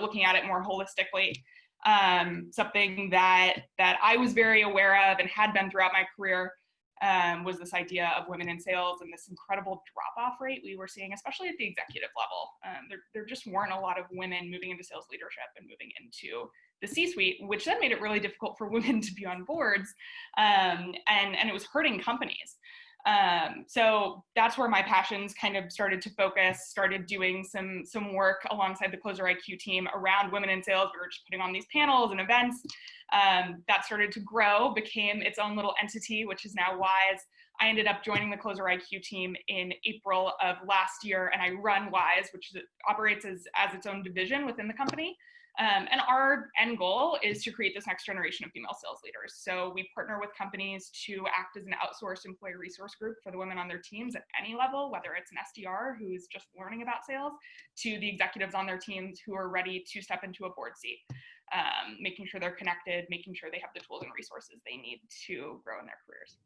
looking at it more holistically. Something that I was very aware of and had been throughout my career was this idea of women in sales and this incredible drop-off rate we were seeing, especially at the executive level. There just weren't a lot of women moving into sales leadership and moving into the C-suite, which then made it really difficult for women to be on boards, and it was hurting companies. So that's where my passions kind of started to focus, started doing some work alongside the Closer IQ team around women in sales. We were just putting on these panels and events. That started to grow, became its own little entity, which is now Wise. I ended up joining the Closer IQ team in April of last year, and I run Wise, which operates as its own division within the company. And our end goal is to create this next generation of female sales leaders. So we partner with companies to act as an outsourced employee resource group for the women on their teams at any level, whether it's an SDR who's just learning about sales to the executives on their teams who are ready to step into a board seat, making sure they're connected, making sure they have the tools and resources they need to grow in their careers.